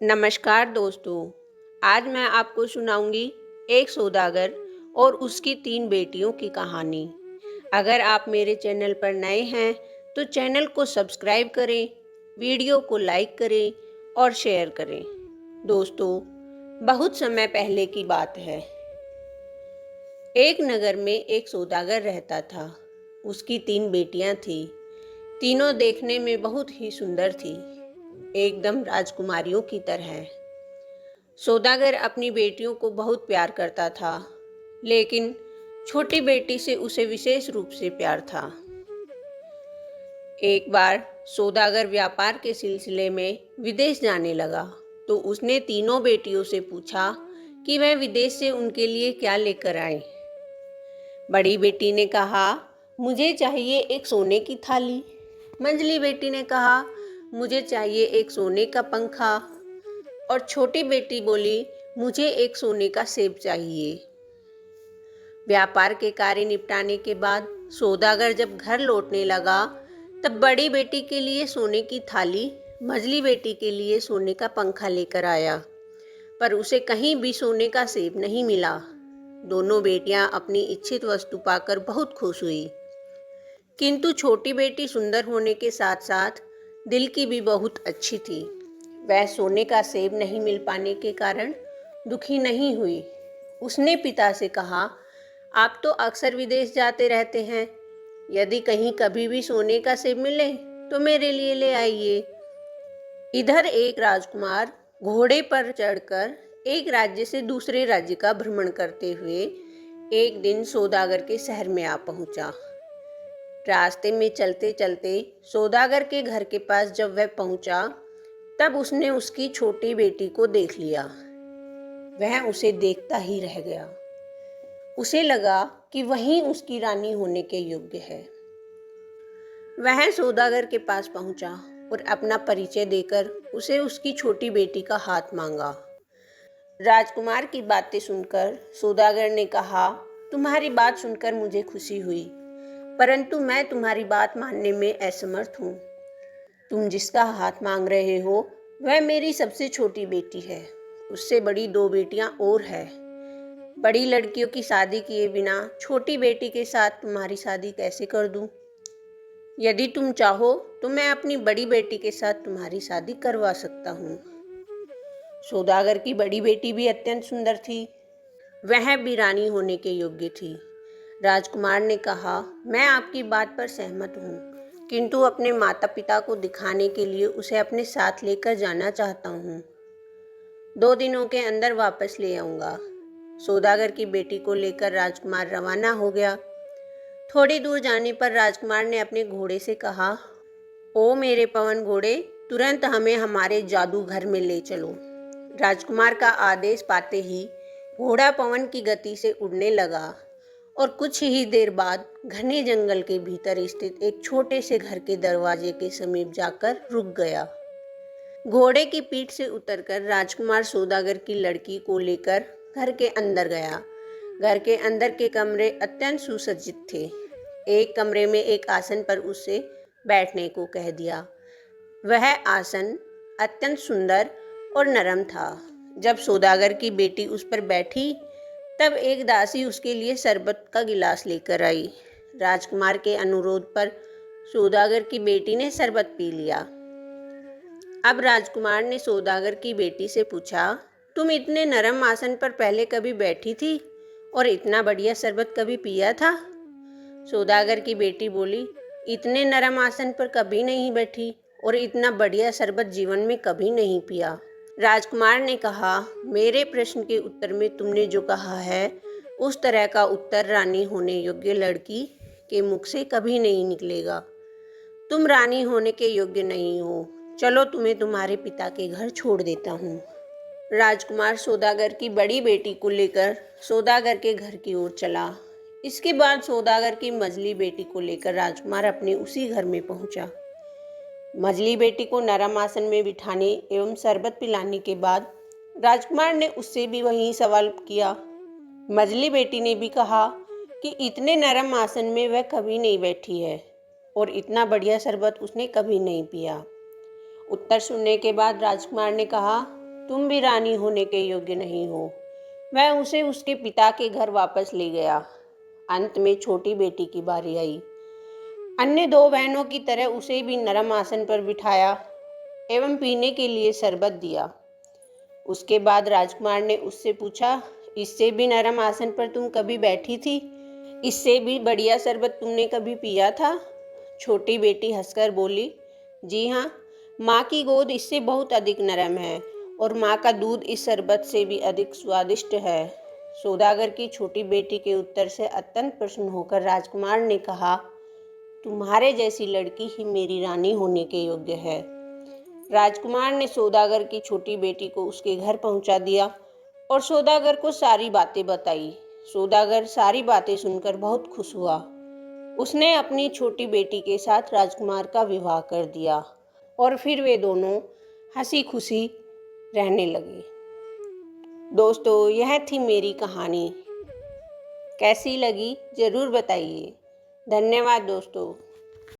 नमस्कार दोस्तों। आज मैं आपको सुनाऊंगी एक सौदागर और उसकी 3 बेटियों की कहानी। अगर आप मेरे चैनल पर नए हैं तो चैनल को सब्सक्राइब करें, वीडियो को लाइक करें और शेयर करें। दोस्तों, बहुत समय पहले की बात है। एक नगर में एक सौदागर रहता था। उसकी 3 बेटियां थीं। तीनों देखने में बहुत ही सुंदर थी, एकदम राजकुमारियों की तरह। सौदागर अपनी बेटियों को बहुत प्यार करता था, लेकिन छोटी बेटी से उसे विशेष रूप से प्यार था। एक बार सौदागर व्यापार के सिलसिले में विदेश जाने लगा, तो उसने तीनों बेटियों से पूछा कि वह विदेश से उनके लिए क्या लेकर आए। बड़ी बेटी ने कहा, मुझे चाहिए एक सोने की थाली। मंझली बेटी ने कहा, मुझे चाहिए एक सोने का पंखा। और छोटी बेटी बोली, मुझे एक सोने का सेब चाहिए। व्यापार के कार्य निपटाने के बाद सौदागर जब घर लौटने लगा, तब बड़ी बेटी के लिए सोने की थाली, मझली बेटी के लिए सोने का पंखा लेकर आया, पर उसे कहीं भी सोने का सेब नहीं मिला। दोनों बेटियां अपनी इच्छित वस्तु पाकर बहुत खुश हुई, किंतु छोटी बेटी सुंदर होने के साथ साथ दिल की भी बहुत अच्छी थी। वह सोने का सेब नहीं मिल पाने के कारण दुखी नहीं हुई। उसने पिता से कहा, आप तो अक्सर विदेश जाते रहते हैं, यदि कहीं कभी भी सोने का सेब मिले तो मेरे लिए ले आइए। इधर एक राजकुमार घोड़े पर चढ़कर एक राज्य से दूसरे राज्य का भ्रमण करते हुए एक दिन सौदागर के शहर में आ पहुंचा। रास्ते में चलते चलते सौदागर के घर के पास जब वह पहुंचा, तब उसने उसकी छोटी बेटी को देख लिया। वह उसे देखता ही रह गया। उसे लगा कि वही उसकी रानी होने के योग्य है। वह सौदागर के पास पहुंचा और अपना परिचय देकर उसे उसकी छोटी बेटी का हाथ मांगा। राजकुमार की बातें सुनकर सौदागर ने कहा, तुम्हारी बात सुनकर मुझे खुशी हुई, परंतु मैं तुम्हारी बात मानने में असमर्थ हूँ। तुम जिसका हाथ मांग रहे हो वह मेरी सबसे छोटी बेटी है। उससे बड़ी 2 बेटियां और है। बड़ी लड़कियों की शादी किए बिना छोटी बेटी के साथ तुम्हारी शादी कैसे कर दूं? यदि तुम चाहो तो मैं अपनी बड़ी बेटी के साथ तुम्हारी शादी करवा सकता हूँ। सौदागर की बड़ी बेटी भी अत्यंत सुंदर थी। वह भी रानी होने के योग्य थी। राजकुमार ने कहा, मैं आपकी बात पर सहमत हूँ, किंतु अपने माता पिता को दिखाने के लिए उसे अपने साथ लेकर जाना चाहता हूँ। 2 दिनों के अंदर वापस ले आऊँगा। सौदागर की बेटी को लेकर राजकुमार रवाना हो गया। थोड़ी दूर जाने पर राजकुमार ने अपने घोड़े से कहा, ओ मेरे पवन घोड़े, तुरंत हमें हमारे जादू घर में ले चलो। राजकुमार का आदेश पाते ही घोड़ा पवन की गति से उड़ने लगा और कुछ ही देर बाद घने जंगल के भीतर स्थित एक छोटे से घर के दरवाजे के समीप जाकर रुक गया। घोड़े की पीठ से उतरकर राजकुमार सौदागर की लड़की को लेकर घर के अंदर गया। घर के अंदर के कमरे अत्यंत सुसज्जित थे। एक कमरे में एक आसन पर उसे बैठने को कह दिया। वह आसन अत्यंत सुंदर और नरम था। जब सौदागर की बेटी उस पर बैठी, तब एक दासी उसके लिए शरबत का गिलास लेकर आई। राजकुमार के अनुरोध पर सौदागर की बेटी ने शरबत पी लिया। अब राजकुमार ने सौदागर की बेटी से पूछा, तुम इतने नरम आसन पर पहले कभी बैठी थी और इतना बढ़िया शरबत कभी पिया था? सौदागर की बेटी बोली, इतने नरम आसन पर कभी नहीं बैठी और इतना बढ़िया शरबत जीवन में कभी नहीं पिया। राजकुमार ने कहा, मेरे प्रश्न के उत्तर में तुमने जो कहा है, उस तरह का उत्तर रानी होने योग्य लड़की के मुख से कभी नहीं निकलेगा। तुम रानी होने के योग्य नहीं हो। चलो, तुम्हें तुम्हारे पिता के घर छोड़ देता हूँ। राजकुमार सौदागर की बड़ी बेटी को लेकर सौदागर के घर की ओर चला। इसके बाद सौदागर की मझली बेटी को लेकर राजकुमार अपने उसी घर में पहुंचा। मझली बेटी को नरम आसन में बिठाने एवं शरबत पिलाने के बाद राजकुमार ने उससे भी वही सवाल किया। मझली बेटी ने भी कहा कि इतने नरम आसन में वह कभी नहीं बैठी है और इतना बढ़िया शरबत उसने कभी नहीं पिया। उत्तर सुनने के बाद राजकुमार ने कहा, तुम भी रानी होने के योग्य नहीं हो। वह उसे उसके पिता के घर वापस ले गया। अंत में छोटी बेटी की बारी आई। अन्य दो बहनों की तरह उसे भी नरम आसन पर बिठाया एवं पीने के लिए शरबत दिया। उसके बाद राजकुमार ने उससे पूछा, इससे भी नरम आसन पर तुम कभी बैठी थी? इससे भी बढ़िया शरबत तुमने कभी पिया था? छोटी बेटी हंसकर बोली, जी हाँ, माँ की गोद इससे बहुत अधिक नरम है और माँ का दूध इस शरबत से भी अधिक स्वादिष्ट है। सौदागर की छोटी बेटी के उत्तर से अत्यंत प्रसन्न होकर राजकुमार ने कहा, तुम्हारे जैसी लड़की ही मेरी रानी होने के योग्य है। राजकुमार ने सौदागर की छोटी बेटी को उसके घर पहुंचा दिया और सौदागर को सारी बातें बताई। सौदागर सारी बातें सुनकर बहुत खुश हुआ। उसने अपनी छोटी बेटी के साथ राजकुमार का विवाह कर दिया और फिर वे दोनों हंसी खुशी रहने लगे। दोस्तों, यह थी मेरी कहानी। कैसी लगी ज़रूर बताइए। धन्यवाद दोस्तों।